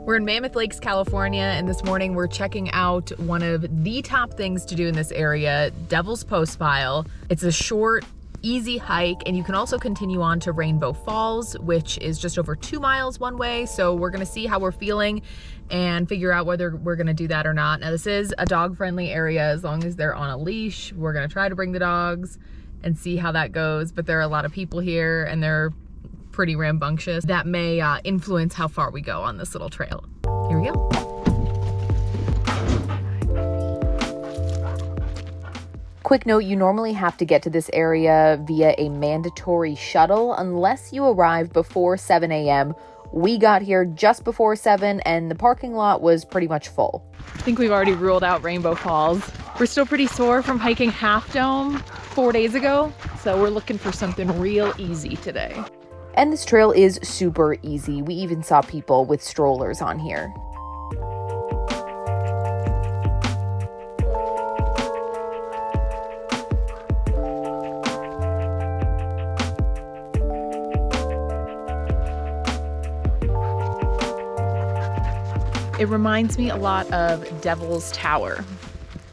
We're in Mammoth Lakes, California, and this morning we're checking out one of the top things to do in this area, Devil's Postpile. It's a short, easy hike, and you can also continue on to Rainbow Falls, which is just over 2 miles one way. So we're gonna see how we're feeling and figure out whether we're gonna do that or not. Now, this is a dog-friendly area as long as they're on a leash. We're gonna try to bring the dogs and see how that goes, but there are a lot of people here and they're pretty rambunctious. That may influence how far we go on this little trail. Here we go. Quick note, you normally have to get to this area via a mandatory shuttle unless you arrive before 7 a.m. We got here just before 7 and the parking lot was pretty much full. I think we've already ruled out Rainbow Falls. We're still pretty sore from hiking Half Dome 4 days ago, so we're looking for something real easy today. And this trail is super easy. We even saw people with strollers on here. It reminds me a lot of Devil's Tower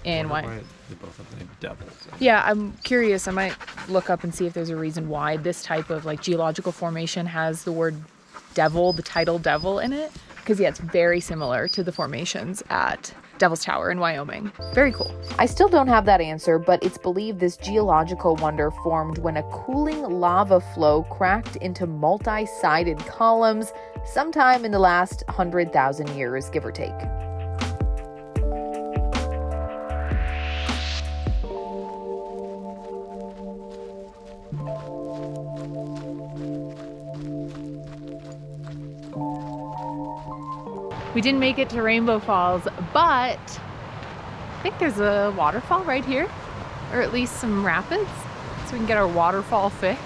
in why. They both have the name Devil. So. Yeah, I'm curious. I might look up and see if there's a reason why this type of like geological formation has the word devil, the title devil in it. Because yeah, it's very similar to the formations at Devil's Tower in Wyoming. Very cool. I still don't have that answer, but it's believed this geological wonder formed when a cooling lava flow cracked into multi-sided columns sometime in the last 100,000 years, give or take. We didn't make it to Rainbow Falls, but I think there's a waterfall right here, or at least some rapids, so we can get our waterfall fix.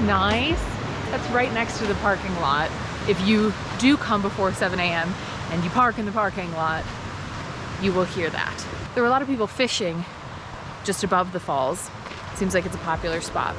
Nice. That's right next to the parking lot. If you do come before 7 a.m. and you park in the parking lot, you will hear that. There were a lot of people fishing just above the falls. Seems like it's a popular spot.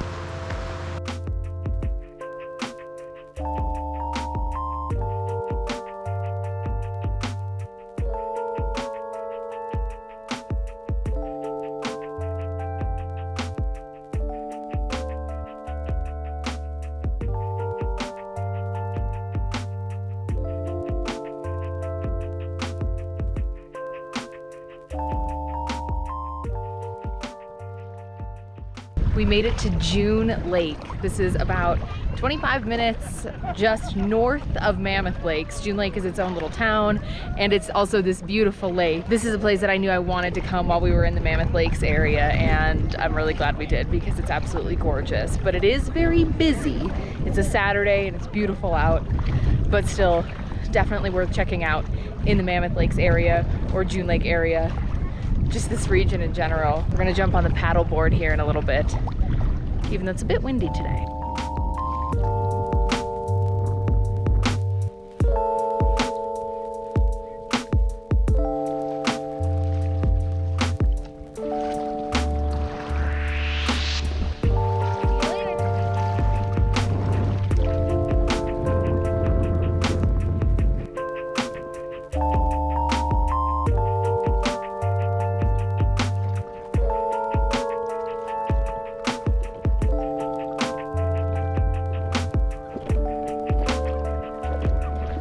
We made it to June Lake. This is about 25 minutes just north of Mammoth Lakes. June Lake is its own little town, and it's also this beautiful lake. This is a place that I knew I wanted to come while we were in the Mammoth Lakes area, and I'm really glad we did because it's absolutely gorgeous. But it is very busy. It's a Saturday and it's beautiful out, but still definitely worth checking out in the Mammoth Lakes area or June Lake area. Just this region in general. We're gonna jump on the paddle board here in a little bit, even though it's a bit windy today.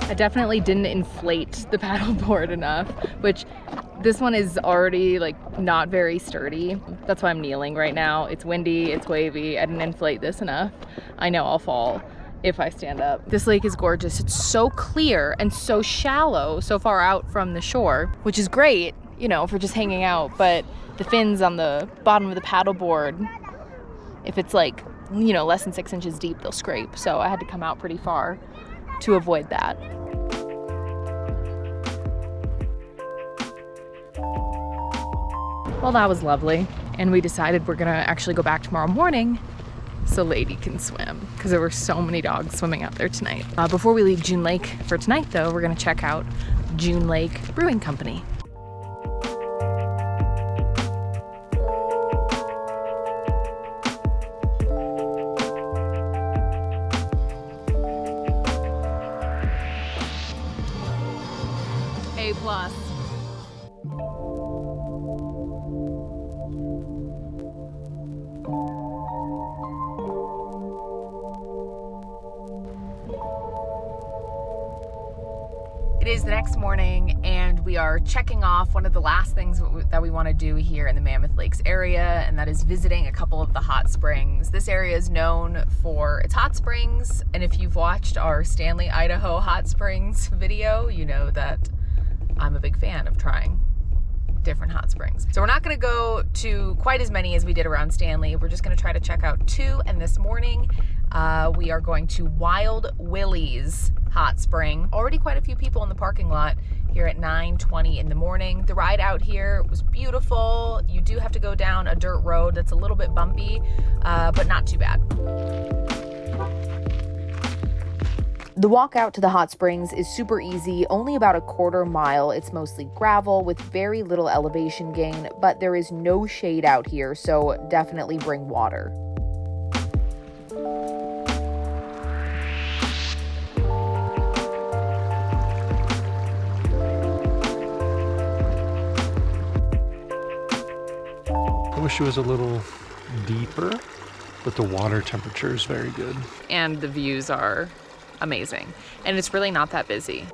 I definitely didn't inflate the paddleboard enough, which this one is already like not very sturdy. That's why I'm kneeling right now. It's windy, it's wavy. I didn't inflate this enough. I know I'll fall if I stand up. This lake is gorgeous. It's so clear and so shallow, so far out from the shore, which is great, you know, for just hanging out. But the fins on the bottom of the paddleboard, if it's like, you know, less than 6 inches deep, they'll scrape. So I had to come out pretty far to avoid that. Well, that was lovely. And we decided we're gonna actually go back tomorrow morning so Lady can swim, because there were so many dogs swimming out there tonight. Before we leave June Lake for tonight though, we're gonna check out June Lake Brewing Company. A+. It is the next morning and we are checking off one of the last things that we want to do here in the Mammoth Lakes area, and that is visiting a couple of the hot springs. This area is known for its hot springs, and if you've watched our Stanley, Idaho hot springs video, you know that I'm a big fan of trying different hot springs. So we're not gonna go to quite as many as we did around Stanley. We're just gonna try to check out 2, and this morning we are going to Wild Willie's hot spring. Already quite a few people in the parking lot here at 9:20 in the morning. The ride out here was beautiful. You do have to go down a dirt road that's a little bit bumpy, but not too bad. The walk out to the hot springs is super easy, only about a quarter mile. It's mostly gravel with very little elevation gain, but there is no shade out here, so definitely bring water. I wish it was a little deeper, but the water temperature is very good. And the views are amazing. And it's really not that busy.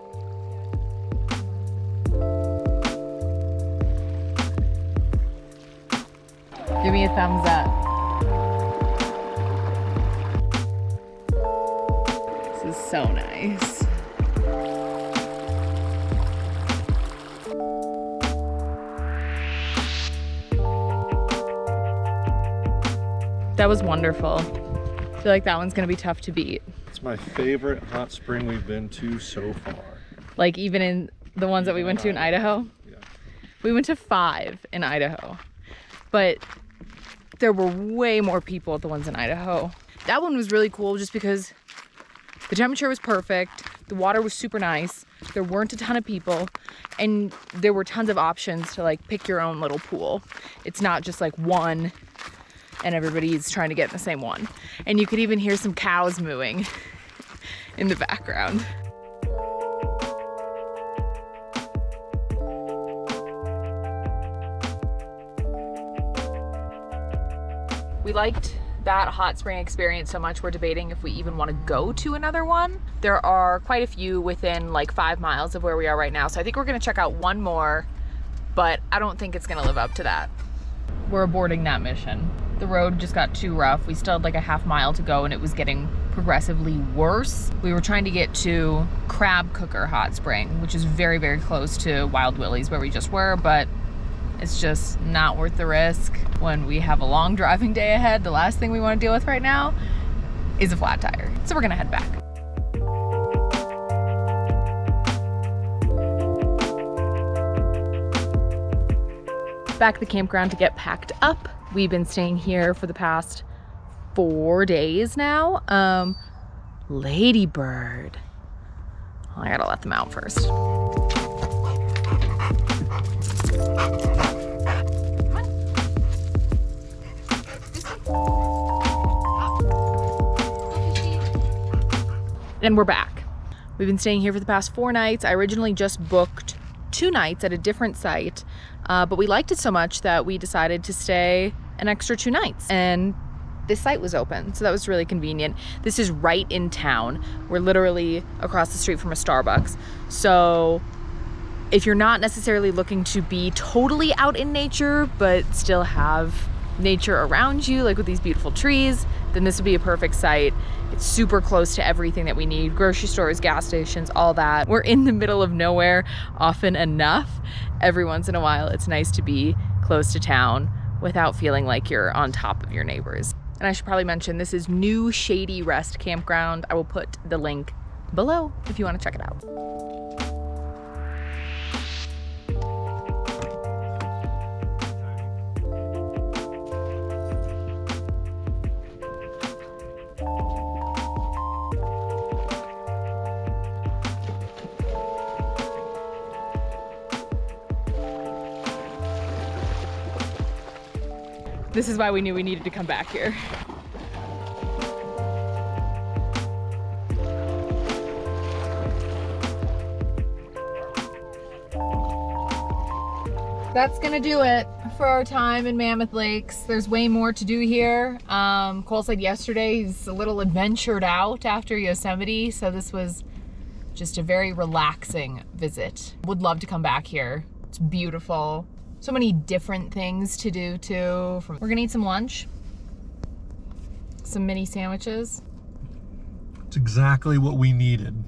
Give me a thumbs up. This is so nice. That was wonderful. I feel like that one's gonna be tough to beat. It's my favorite hot spring we've been to so far. Like even in the ones that we went to in Idaho? Yeah. We went to 5 in Idaho, but there were way more people at the ones in Idaho. That one was really cool just because the temperature was perfect, the water was super nice, there weren't a ton of people, and there were tons of options to like pick your own little pool. It's not just like one and everybody's trying to get in the same one. And you could even hear some cows mooing in the background. We liked that hot spring experience so much, we're debating if we even want to go to another one. There are quite a few within like 5 miles of where we are right now, so I think we're gonna check out one more, but I don't think it's gonna live up to that. We're aborting that mission. The road just got too rough. We still had like a half mile to go and it was getting progressively worse. We were trying to get to Crab Cooker Hot Spring, which is very, very close to Wild Willie's where we just were, but it's just not worth the risk. When we have a long driving day ahead, the last thing we want to deal with right now is a flat tire. So we're gonna head back. Back at the campground to get packed up. We've been staying here for the past 4 days now. Ladybird. Well, I gotta let them out first. Come on. And we're back. We've been staying here for the past 4 nights. I originally just booked 2 nights at a different site, but we liked it so much that we decided to stay an extra 2 nights, and this site was open, so that was really convenient. This is right in town. We're literally across the street from a Starbucks, so if you're not necessarily looking to be totally out in nature but still have nature around you, like with these beautiful trees, then this would be a perfect site. It's super close to everything that we need: grocery stores, gas stations, all that. We're in the middle of nowhere often enough. Every once in a while, it's nice to be close to town without feeling like you're on top of your neighbors. And I should probably mention, this is New Shady Rest Campground. I will put the link below if you want to check it out. this is why we knew we needed to come back here. That's gonna do it for our time in Mammoth Lakes. There's way more to do here. Cole said yesterday he's a little adventured out after Yosemite, so this was just a very relaxing visit. Would love to come back here. It's beautiful. So many different things to do too. We're gonna eat some lunch. Some mini sandwiches. It's exactly what we needed.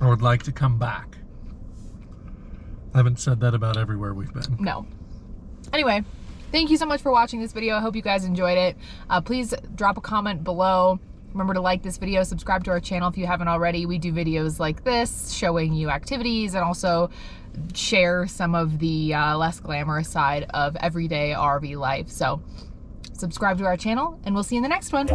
I would like to come back. I haven't said that about everywhere we've been. No. Anyway, thank you so much for watching this video. I hope you guys enjoyed it. Please drop a comment below. Remember to like this video, subscribe to our channel if you haven't already. We do videos like this, showing you activities, and also share some of the less glamorous side of everyday RV life. So subscribe to our channel, and we'll see you in the next one.